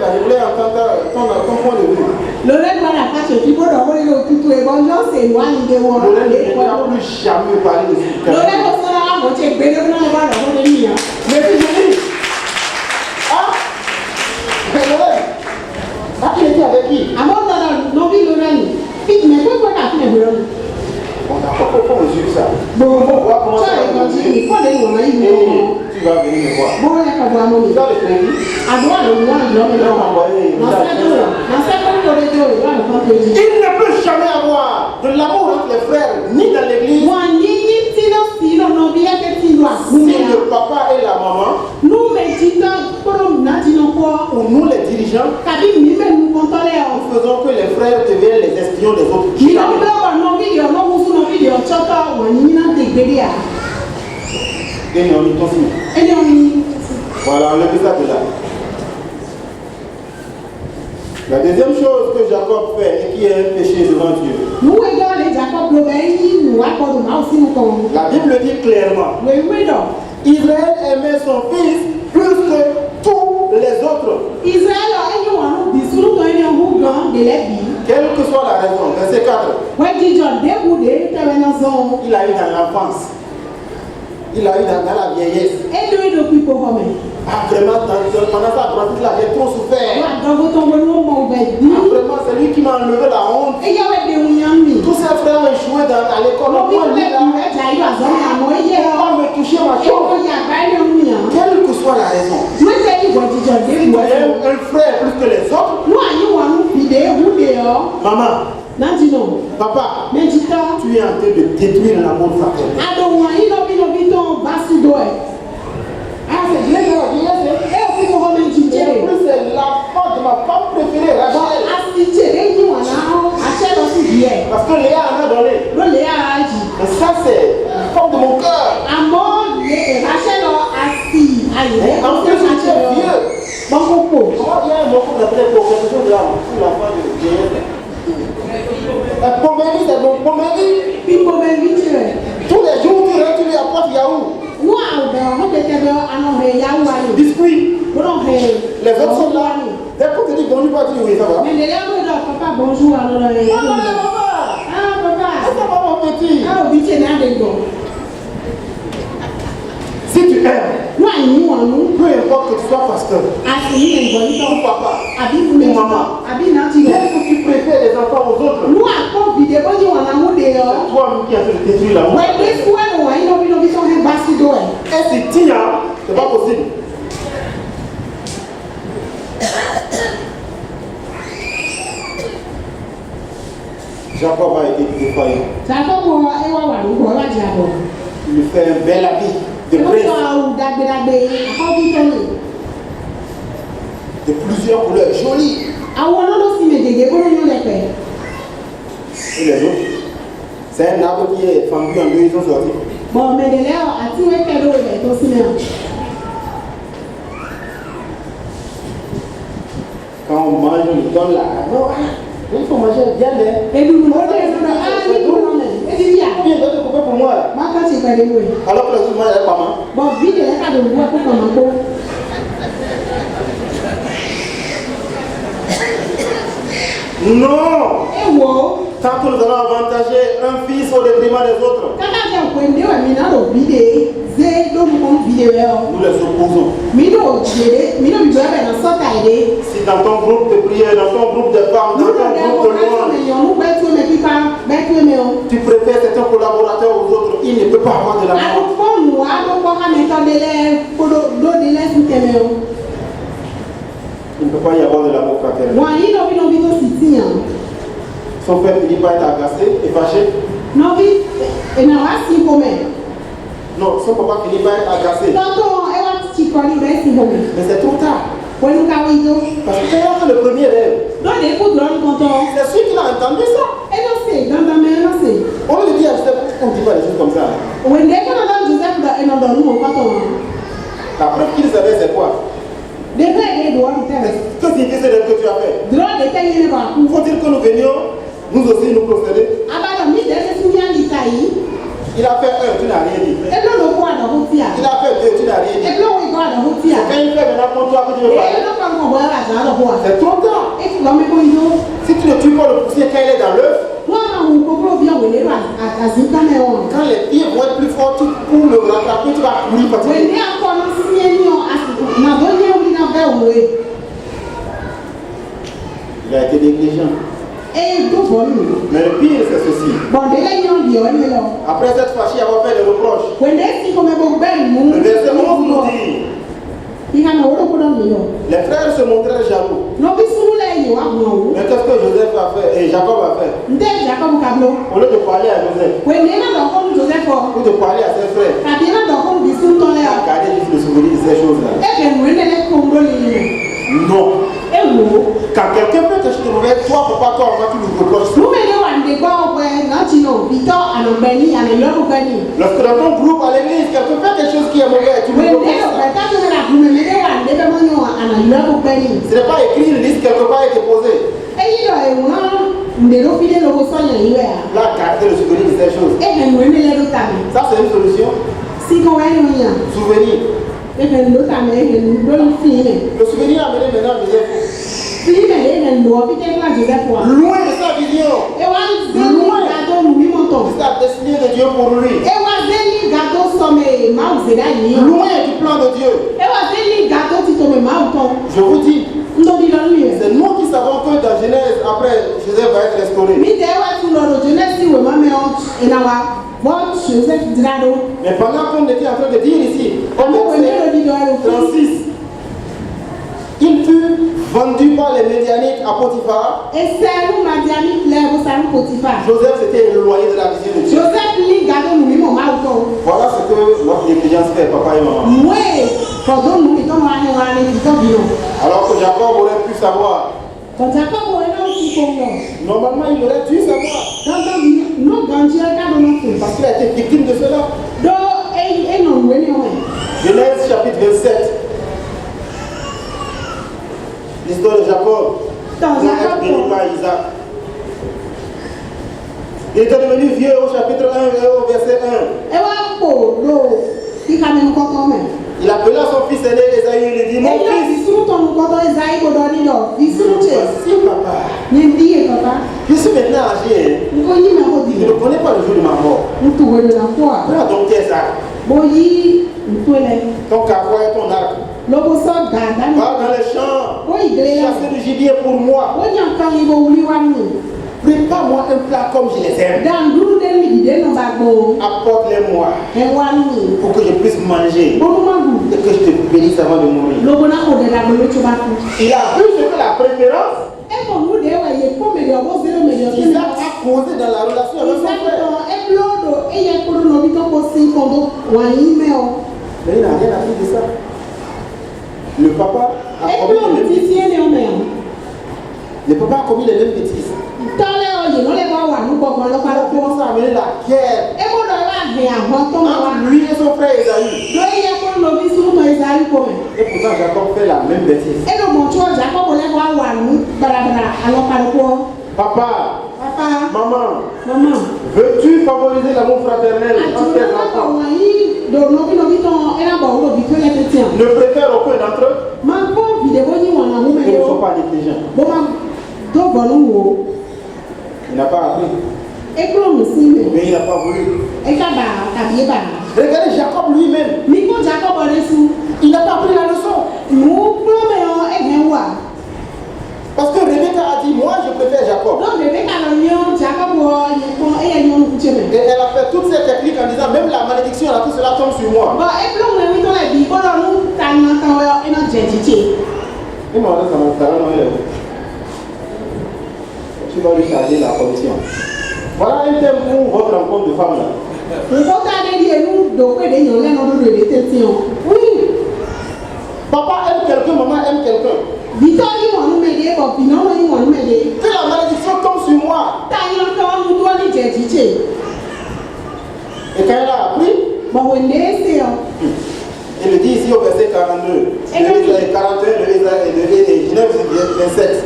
là, je voulais entendre ton point de vue. Lorraine va la face qui peut envoyer le tout et bonjour, c'est moi qui te vois. Lorraine ne pourra plus jamais parler de ce cas. Lorraine, on s'en a moitié, mais le blanc va la voir de lui. Mais si je dis, ah, mais Lorraine, ah, tu étais avec qui? Ah bon, non, oui, Lorraine. Mais pourquoi tu as fait le blanc? On a pas pour mesurer ça. Bon, on va voir comment ça va continue. Quoi les mots, tu vas venir me voir. bon, il y a qu'à voir mon Tu as le crédit? à droite, le droit, l'homme, l'homme. Il ne peut jamais avoir de l'amour entre les frères, ni dans l'église, ni le papa et la maman, ou nous les dirigeants, nous faisons que les frères deviennent les espions des autres. Et on y continue. Voilà, on le dit ça de là. La deuxième chose que Jacob fait et qui est un péché devant Dieu. La Bible dit clairement, Israël aimait son fils plus que tous les autres. Quelle que soit la raison. Verset 4. Il a eu dans l'enfance. Il a eu dans la vieillesse. Ah, vraiment, pendant sa grossesse, il avait trop souffert. Ah, vraiment, c'est lui qui m'a enlevé la honte. Tous ses frères ont échoué à l'école. Moi, lui, là, on va me toucher ma chose. Quelle que soit la raison. Si tu aimes un frère plus que les autres, maman, papa, tu es en train de détruire l'amour fraternel. C'est la femme de ma femme préférée, Rachel. Parce que Léa en a donné. Et ça, c'est la femme de mon cœur. En plus, tu es vieux. Comment il y a un mot qu'on appelle pour quelque chose là, pour la femme de vieillesse. La pomélie, c'est mon pomélie. Tous les jours, tu rentres, tu lui apportes yaourt. Biscuit. Les autres sont là. Dès qu'on te dit bonjour, pas dire oui, ça va. Bonjour, Papa. Ça va mon petit. Si tu aimes, peu importe que tu sois pasteur, ou papa, ou maman, il faut que tu préfères les enfants aux autres. C'est toi-même qui as fait détruire l'amour. Et c'est tia, c'est pas possible. Jacob a été défaillant. Il lui fait un bel habit de prince, de plusieurs couleurs jolies. Et les autres, c'est un arbre qui est fendu en deux, ils sont sortis. Quand on mange, on lui donne la. Non, il faut manger bien. Viens de couper pour moi. Alors que le souvent, il n'y a pas mal. Non! Tant que nous allons avantager un fils au détriment des autres, nous les opposons. Si dans ton groupe de prière, dans ton groupe de femmes, dans ton groupe de louange, tu préfères certains collaborateurs aux autres, il ne peut pas avoir de l'amour. Il ne peut pas y avoir de l'amour fraternel. Son frère finit par être agacé et fâché. Non, son papa finit par être agacé. Mais c'est trop tard. Parce que quand le premier rêve, c'est celui qui a entendu ça. On lui dit à Joseph, on ne dit pas des choses comme ça. La preuve qu'il savait, c'est quoi? Que c'était ce rêve que tu as fait? Faut-il que nous venions, nous aussi, nous procéder? Il a fait un, tu n'as rien dit. Il a fait deux, tu n'as rien dit. Quand il fait maintenant pour toi que tu veux parler, c'est trop tard. Si tu ne tues pas le poussier quand il est dans l'œuf, quand les pieds vont être plus forts pour le rattraper, tu vas courir parce que il a été négligent. Mais le pire, c'est ceci. Après cette fâchée, avoir fait des reproches, le verset 11 nous dit, les frères se montrèrent jaloux. Mais qu'est-ce que Joseph a fait et Jacob a fait? Au lieu de parler à Joseph, ou de parler à ses frères, il a gardé juste le souvenir de ces choses-là. Non. Quand quelqu'un fait quelque chose de mauvais, toi, papa, toi, tu nous reproches. Lorsque dans ton groupe à l'église, quelqu'un fait quelque chose qui est mauvais, tu nous reproches. Ce n'est pas écrit, une liste quelque part est déposée. Là, garder le souvenir de ces choses. Ça, c'est une solution. Souvenir. Le souvenir a amené maintenant Joseph. Loin de sa vision. Loin de sa destinée de Dieu pour lui. Loin du plan de Dieu. Je vous dis, c'est nous qui savons que dans Genèse, après, Joseph va être restauré. Mais pendant qu'on était en train de dire ici, au verset 36, il fut vendu par les Médianites à Potiphar. Joseph s'était éloigné de la vision de Dieu. Voilà ce que notre négligence fait, papa et maman. Alors que Jacob aurait pu savoir. Normalement, il aurait dû savoir. Parce qu'il a été victime de cela. Genèse chapitre 27. L'histoire de Jacob. Béni par Isaac. Il était devenu vieux au chapitre 1 et au verset 1. Il appela son fils aîné Esaü et lui dit, mon fils. Voici papa. Je suis maintenant âgé. Je ne connais pas le jour de ma mort. Voilà donc tes armes. Ton carquois et ton arc. Va dans les champs. Chasser du gibier pour moi. Prépare-moi un plat comme je les aime. Apporte-les-moi pour que je puisse manger et que je te bénisse avant de mourir. Il a vu ce que la préférence Isaac a causé dans la relation avec son frère. Mais il n'a rien appris de ça. Le papa a commis les mêmes bêtises. Le papa a commis les mêmes bêtises. Il a commencé à amener la guerre entre lui et son frère Esaü. Et pourtant Jacob fait la même bêtise. Papa, maman, veux-tu favoriser l'amour fraternel entre tes enfants? Ne préfère aucun d'entre eux. Ils ne sont pas négligents. Il n'a pas appris. Mais il n'a pas voulu. Regardez Jacob lui-même. Il n'a pas appris la leçon. Parce que Rebecca a dit, moi je préfère Jacob. Et elle a fait toutes ces techniques en disant, même la malédiction, tout cela tombe sur moi. Tu vas lui charger la commission. Voilà un thème pour votre rencontre de femmes là. Oui. Papa aime quelqu'un, maman aime quelqu'un. Que la malédiction tombe sur moi. Et quand elle a appris, il le dit ici au verset 42, 41 de Genèse 27.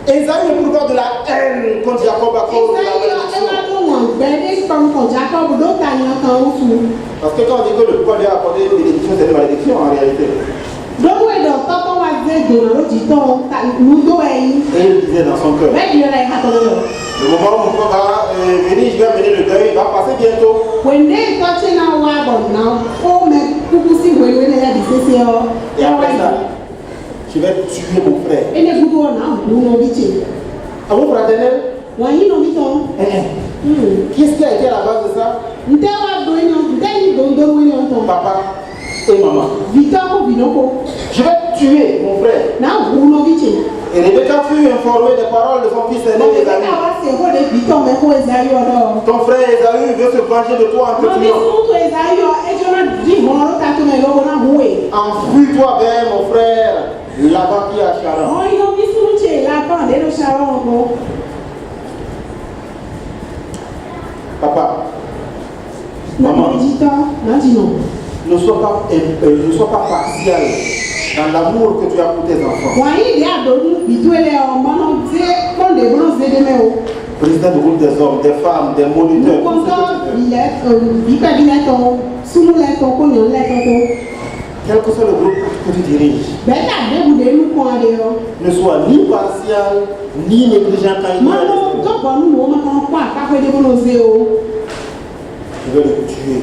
Esaü éprouva de la haine contre Jacob à cause de la malédiction. Parce que quand on dit que le pouvoir lui a accordé une bénédiction, c'est une malédiction en réalité. Et il disait dans son cœur, le moment où mon père va venir, je vais amener le deuil, il va passer bientôt. Et après ça, je vais tuer mon frère. Amour fraternel? Qu'est-ce qui a été à la base de ça? Papa et maman. Je vais tuer mon frère. Et Rebecca fut informée des paroles de son fils aîné Esaü. Ton frère Esaü veut se venger de toi en te tuant. Enfuis-toi vers mon frère Laban qui est à Charan. Papa, maman, ne sois pas partial dans l'amour que tu as pour tes enfants. Président du groupe des hommes, des femmes, des moniteurs. Quel que soit le groupe que tu diriges, ne sois ni partial, ni négligent quand il y a je vais le tuer.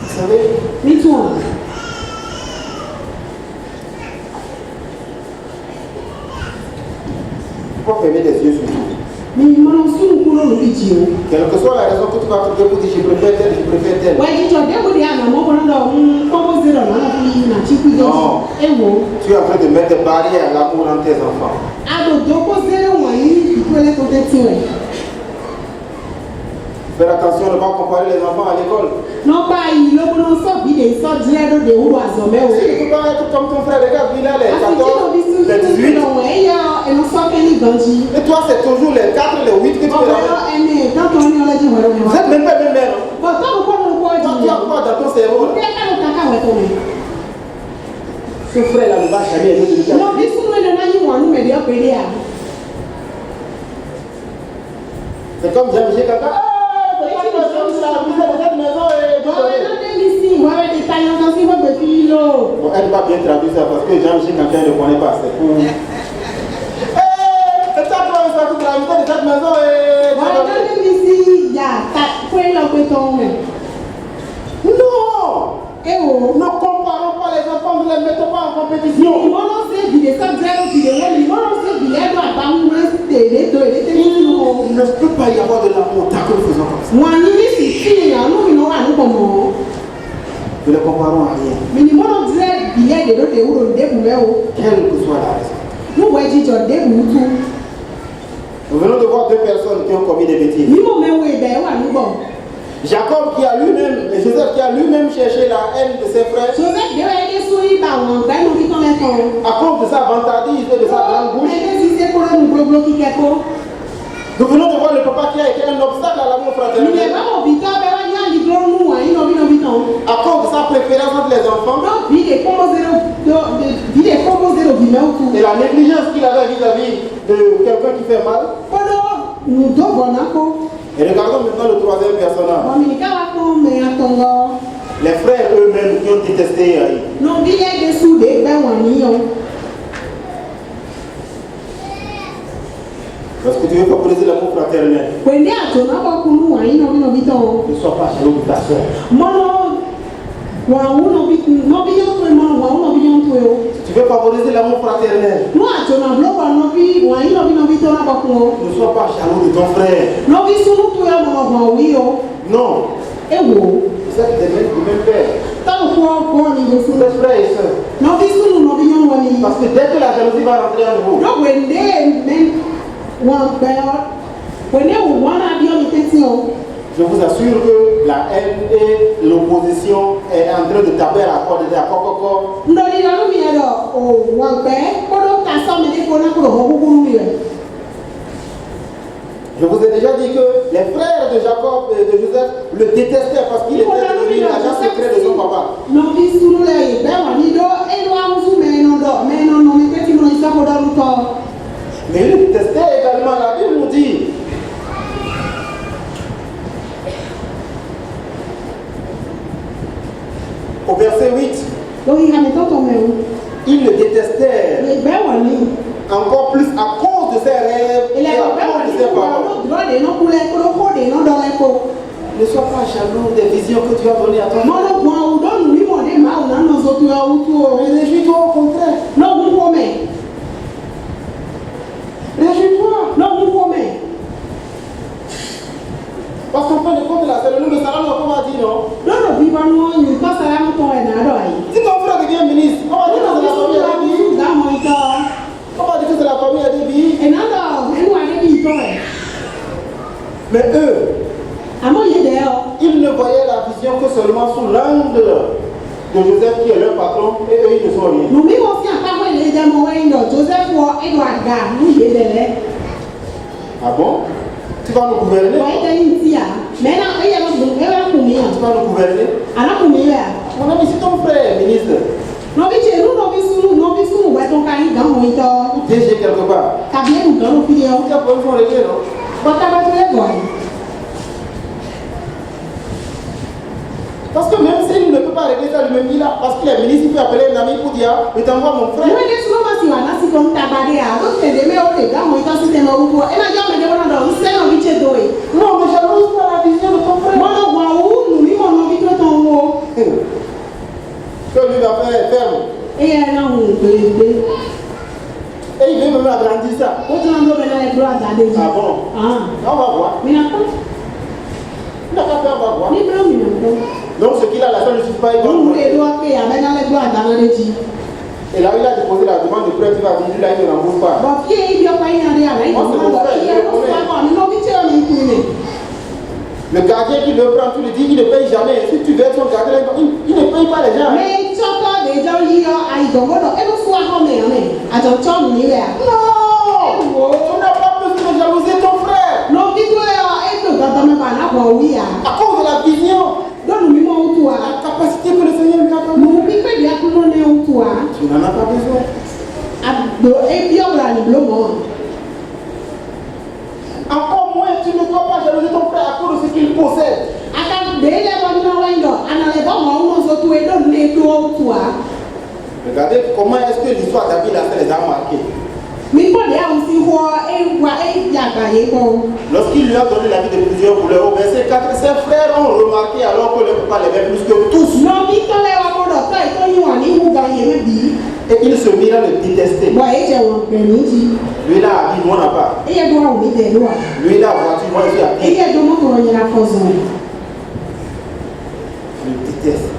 Vous savez, faut fermer les yeux sur tout. Quelle que soit la raison que tu vas trouver pour dire je préfère tel, je préfère tel. Non, tu es en train de mettre des barrières à l'amour entre tes enfants. Faire attention de ne pas comparer les enfants à l'école. Si tu peux pas être comme ton frère, regarde, il a les 14, les 18. Et toi, c'est toujours les 4, les 8 que tu fais. Vous êtes même pas même mère. Toi, tu as quoi dans ton cerveau là? Ce frère-là ne va jamais aimer de lui. C'est comme Jean-Michel Kaka. Bon, elle va bien traduire ça parce que Jean-Michel Kaka ne connaît pas. C'est pour. C'est ça toi, ça toute la vie de cette maison Non! Ne comparons pas les enfants, ne les mettons pas en compétition. Il ne peut pas y avoir de l'amour tant que nous faisons comme ça. Nous ne comparons à rien. Quelle que soit la raison. Nous venons de voir deux personnes qui ont commis des bêtises. Jacob qui a lui-même, et Joseph qui a lui-même cherché la haine de ses frères. À cause de sa vantardise et de sa grande bouche. Nous venons de voir le papa qui a été un obstacle à l'amour fraternel. À cause de sa préférence entre les enfants. Et la négligence qu'il avait vis-à-vis de quelqu'un qui fait mal. Et regardons maintenant le troisième personnage. Les frères eux-mêmes qui ont détesté Yaï. Parce que tu veux favoriser l'amour fraternel. Ne sois pas jaloux de ta soeur. Tu veux favoriser l'amour fraternel. Ne sois pas jaloux de ton frère. Non. C'est des même père. Les frères et sœurs. Parce que dès que la jalousie va rentrer en vous, je vous assure que la haine et l'opposition est en train de taper à la corde de la coco. Je vous ai déjà dit que les frères de Jacob et de Joseph le détestaient parce qu'il était devenu l'agent secret de son papa. Mais il détestait également la Au verset 8, il le détestait encore plus à cause de ses rêves et à cause de ses paroles. Ne sois pas jaloux des visions que tu as données à ton frère. Réjouis-toi au contraire. Réjouis-toi. Parce qu'en fin de compte, là, c'est le salam qu'on va dire, non? Si ton frère devient ministre, on va dire que c'est la famille à Déby. On va dire que c'est la famille à Déby. Mais eux, ils ne voyaient la vision que seulement sous l'angle de Joseph qui est leur patron et eux ils ne sont rien. Ah bon? Tu vas nous gouverner? Tu vas nous gouverner? Mon ami, c'est ton frère, ministre. Ou DG quelque part. Tu as pas besoin de régler, non? Parce que même s'il ne peut pas régler ça lui-même, il a, parce qu'il est ministre, il peut appeler un ami pour dire, je t'envoie mon frère. Non, mais jalouse pas la vision de ton frère. Que lui va faire ferme. Et il veut même agrandir ça. Ah bon? On va voir. Il n'a pas fait, on va voir. Donc ce qu'il a là, ça ne suffit pas. Et là, il a déposé la demande de prêt, il va venir, là, il ne rembourse pas. Moi, c'est mon frère, le gardien qui le prend, tu lui dis, il ne paye jamais. Si tu veux son gardien, il ne paye pas les gens. Non! Tu n'as pas besoin de jalouser ton frère. À cause de la vision. La capacité que le Seigneur lui a donnée. Tu n'en as pas besoin. Encore moins, tu ne dois pas jalouser ton frère à cause de ce qu'il possède. Regardez comment est-ce que l'histoire de David les a marqués. Lorsqu'il lui a donné la vie de plusieurs couleurs, au verset 4, ses frères ont remarqué alors que le papa l'aimait plus que tous. Et il se mit à le détester. Lui là, il n'en a pas. Lui là, voiture, moi je suis à pied. Je le déteste.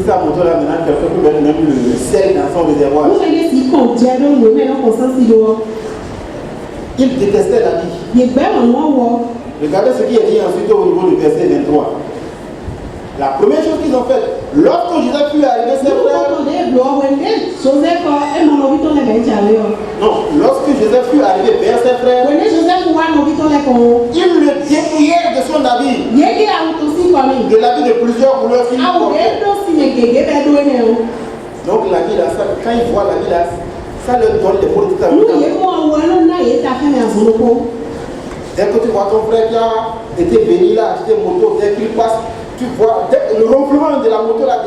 Ça montre là maintenant quelqu'un peut mettre même le sel dans son réservoir. Il détestait la vie. Regardez ce qui est dit ensuite au niveau du verset 23. La première chose qu'ils ont faite, lorsque Joseph fut arrivé, ses frères. Non, lorsque Joseph fut arrivé vers ses frères, ils le dépouillèrent de son habit, de l'habit de plusieurs couleurs qu'il portait. Donc l'habit là, quand ils voient l'habit là, ça leur donne les mots de tout à l'heure. Dès que tu vois ton frère qui a été béni là, acheté une moto, dès qu'il passe, tu vois, le ronflement de la moto là,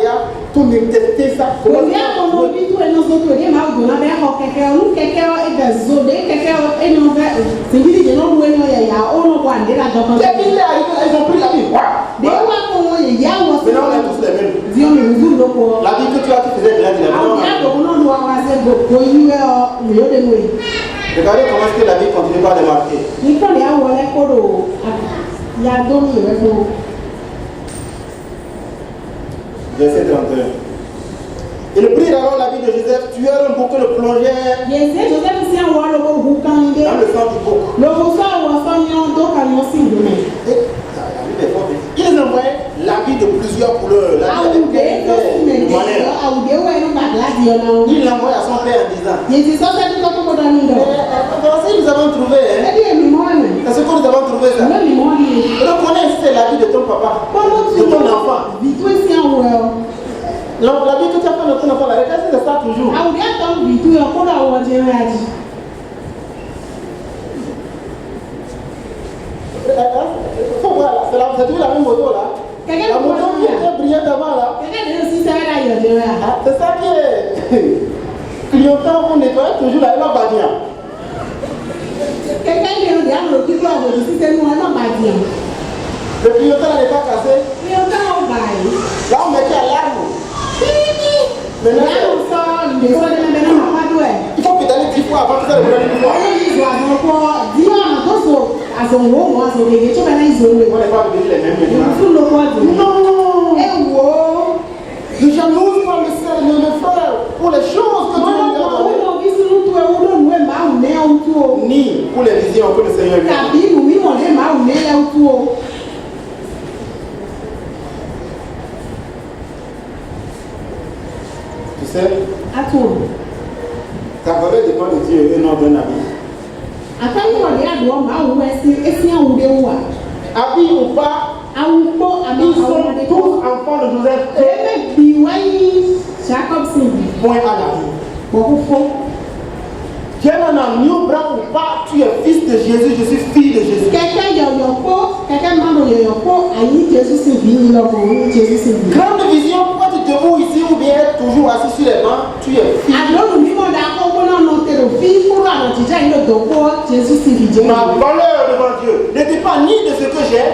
ton intensité, ça commence ils ont pris la vie. Maintenant, on est tous les mêmes. La vie que tu as, tu faisais de la regardez comment est-ce que la vie continue par les marquer. Verset 31. Ils prirent alors la vie de Joseph, tuèrent un bouc, le plongèrent dans le sang du bouc. Ils envoyaient l'habit de plusieurs couleurs, l'habit de manière. Il l'envoie à son père en disant si nous avons trouvé, c'est ce que nous avons trouvé ça. Reconnais si c'est l'habit de ton papa, de ton enfant. Donc la vie que tu as fait de ton enfant, la regarde, c'est ça toujours. Faut voir là, c'est la même moto là. La moto qui était brillante avant là. C'est ça qui est. Clientèle, on nettoie toujours la même badia. Quelqu'un qui regarde le client de système, on n'a pas dit. Le clientèle n'est pas cassé. Clientèle, on baille. Là, on mettait à l'arme. Maintenant, il faut pédaler 10 fois avant que ça ne pédale 10 fois. On n'est pas obligé les mêmes maintenant. Non! Ne jalouse pas le frère pour les choses que Dieu lui a données. Ni pour les visions que le Seigneur lui a données. Tu sais, ta valeur dépend de Dieu et non d'un ami. Habille ou pas, ils sont tous enfants de Joseph. Point à la vie. Tu es un ami ou pas, tu es fils de Jésus, je suis fille de Jésus. Grande vision, pourquoi tu te debout ici ou bien être toujours assis sur les bancs, tu es fille. Ma valeur devant Dieu ne dépend ni de ce que j'ai,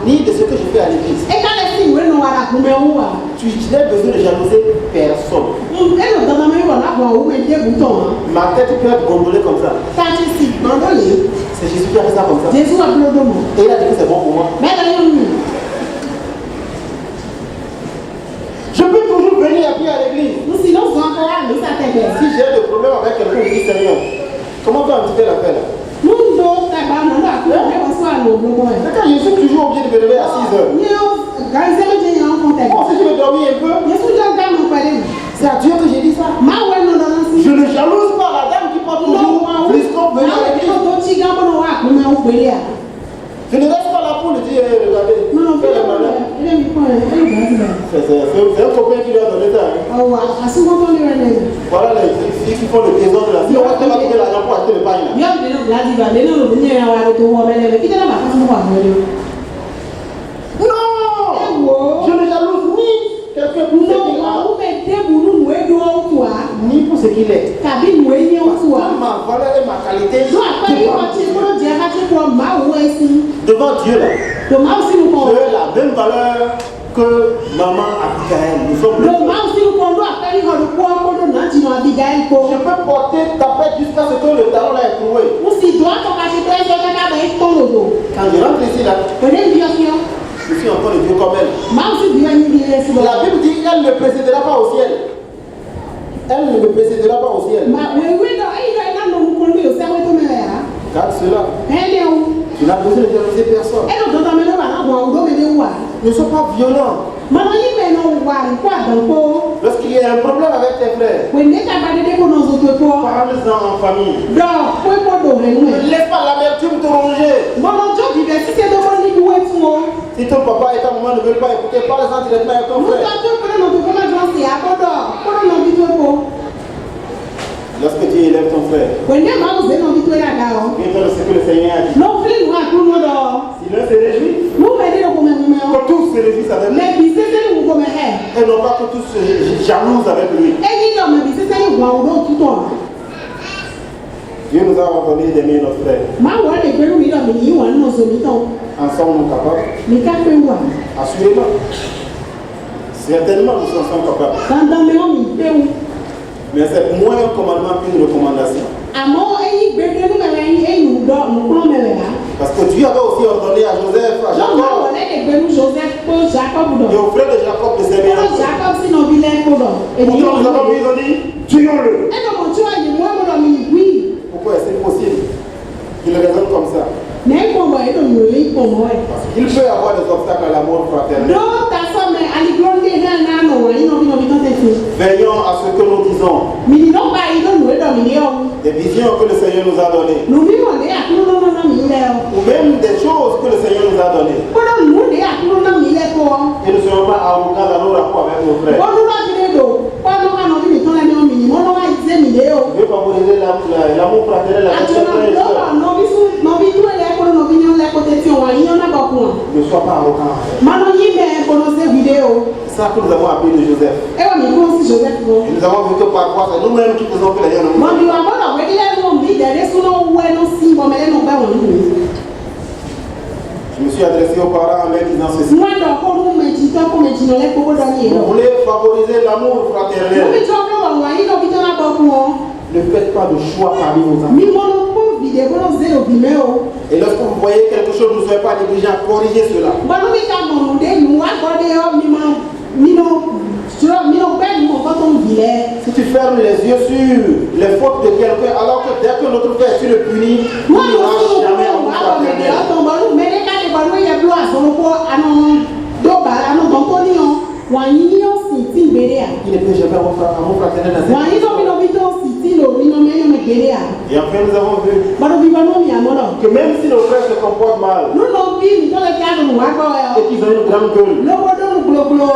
ni de ce que je fais à l'église. Tu n'as besoin de jalouser personne. Ma tête peut être gondolée comme ça. C'est Jésus qui a fait ça comme ça. Et il a dit que c'est bon pour moi. Je peux toujours venir à pied à l'église. Si j'ai des problèmes avec quelqu'un, je dis Seigneur, comment tu as invité la paix là? Quand je suis toujours obligé de me lever à 6 heures. Bon, si je vais dormir un peu, c'est à Dieu que j'ai dit ça. Je ne jalouse pas la dame qui porte toujours les scopes venir à l'église. Je ne reste pas là pour lui dire, regardez, fais le malin. C'est un copain qui lui a donné ça. Voilà les filles qui font le trésor de la vie. On va trouver l'argent pour acheter le pain là. Non! Je ne jalouse ni quelqu'un pour ce qu'il a, ni pour ce qu'il est. Parce que ma valeur et ma qualité devant Dieu là. J'ai la même valeur que maman Abigail. Nous sommes le je peux porter ta tête jusqu'à ce que le talon est trouvé. Quand je rentre ici là, je suis encore de Dieu comme elle. La Bible dit qu'elle ne précédera pas au ciel. Elle ne me précédera pas au ciel. Regarde cela. Tu n'as besoin de jalouser personne. Ne sois pas violent. Lorsqu'il y a un problème avec tes frères, parle-en en famille. Ne laisse pas l'amertume te ronger. Si ton papa et ta maman ne veulent pas écouter, parle-en directement avec ton frère. Lorsque tu élèves ton frère, dis-toi ce que le Seigneur a dit. S'il se réjouit, que tous se réjouissent avec lui. Et non pas que tous se jalousent avec lui. Dieu nous a ordonné d'aimer nos frères. En sommes-nous capables? Assurément. Certainement, nous en sommes capables. Mais c'est moins un commandement qu'une recommandation. Parce que Dieu avait aussi ordonné à Joseph, à Jacob, et aux frères de Jacob de s'aimer. Pourtant, nous avons vu, ils ont dit, tuons-le. Pourquoi est-ce possible qu'il raisonne comme ça? Parce qu'il peut y avoir des obstacles à l'amour fraternel. Veillons à ce que nous disons. Des visions que le Seigneur nous a données. Ou même des choses que le Seigneur nous a données. Et ne soyons pas arrogants dans nos rapports avec nos frères. Je veux favoriser l'amour fraternel avec nos frères et sœurs. Ne sois pas arrogant. Mano yi me kono se vidéo. C'est ça que nous avons appris de Joseph. Et on me dit aussi Joseph. Et nous avons vu que parfois c'est nous-mêmes qui faisons que les gens nous. Mon Dieu, on va voir qu'il est mon vie derrière son nom ou non si bon mais non pas mon nom. Je me suis adressé aux parents en leur disant ceci. Moi donc on nous met dit comme dit non les pour donner. Vous voulez favoriser l'amour fraternel. Nous mettons on va y non vite na beaucoup. Ne faites pas de choix parmi vos enfants. Mi mon pour vidéo non zéro vimeo. Et lorsque vous voyez quelque chose, ne soyez pas négligent, corrigez cela. Bon nous mettons mon de nous accorder mi non ben mon quand on vile. Si tu fermes les yeux sur les fautes de quelqu'un, alors que dès que notre frère tu le punis, il Moi n'aura jamais amour fraternel. mais les cas de balou il y a plus à son pour anon do ba anon donc on y on wani ni on siti berea. Il ne peut jamais avoir amour fraternel dans cette Wani no mi no vito siti lo mi no me berea. Et enfin, nous avons vu Bado viva no mi amoro. que même si nos frères se comportent mal Nous no vi ni tole ka no wa ko et yo. qu'ils ont une grande gueule, Lo bodo no glo.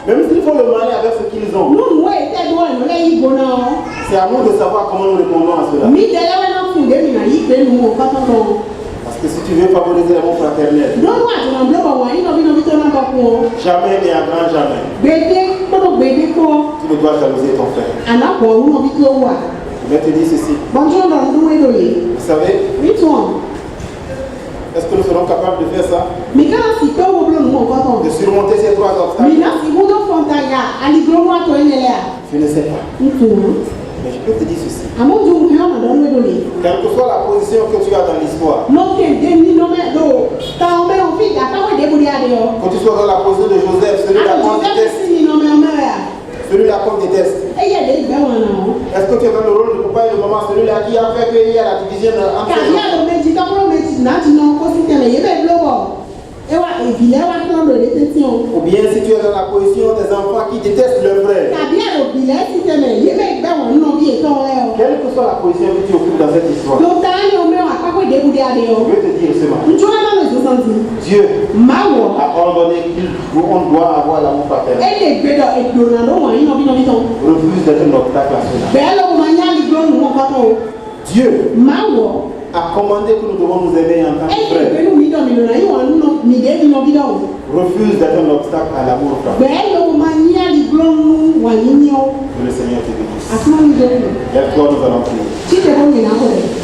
même s'il faut le manier avec ce qu'ils ont, Nous no e te do no le yi gona. c'est à nous de savoir comment nous répondons à cela. Mi de la na fu de mi na yi pe no ka to. Parce que si tu veux favoriser l'amour fraternel, No wa to na blo ba wani no vi no vito na ba ko. jamais et à grand jamais, Bede ko bede ko. tu ne dois jalouser ton frère. Ana ko no vito wa. Je vais te dire ceci. Bonjour dans le nouveau doyer. Vous savez, Oui, toi. est-ce que nous serons capables de faire ça? Mais quand si toi, vous voulez nous De surmonter ces trois obstacles? mais là, si vous ne faites pas, allez, moi, toi, il est là. Je ne sais pas. Oui, toi. Mais je peux te dire ceci. À mon Dieu, vous avez dans le doyer. Quelle que soit la position que tu as dans l'histoire, Non, tu es demi, non, mais non. T'as un peu en fille, t'as pas de débrouiller à dehors. que tu sois dans la position de Joseph, celui-là qu'on déteste, Non, mais on meurt. celui-là qu'on déteste. Et il y a des gars, non. Est-ce que tu es dans le rôle de papa et de maman, celui-là qui a fait qu'il y a la division entre Car il y a le métier, quand on met, tu n'as pas si tu es là, et il y a un plan de détection. Ou bien si tu es dans la position des enfants qui détestent leur frère. Car il y a le bilet, si tu es là, il y a des gars, non, qui est en l'air. Quelle que soit la position que tu occupes dans cette histoire, Donc, t'as un homme, à pas débrouiller à dehors. je vais te dire ce matin. Tu vois dans les 70. Dieu Mawo. a ordonné qu'on doit avoir l'amour fraternel. Elle est belle et Donado, il n'a pas de Refuse d'être un obstacle à cela. belle au manière de Don, mon papa. Dieu Mawo. a commandé que nous devons nous aimer en tant que Elle est frères. belle au milieu de l'eau, Miguel, il n'a pas de Refuse d'être un obstacle à l'amour fraternel. belle au manière de Don, ou à l'union. Que le Seigneur te bénisse. À ce moment-là, Lève-toi, nous allons prier. si tu es bon, il a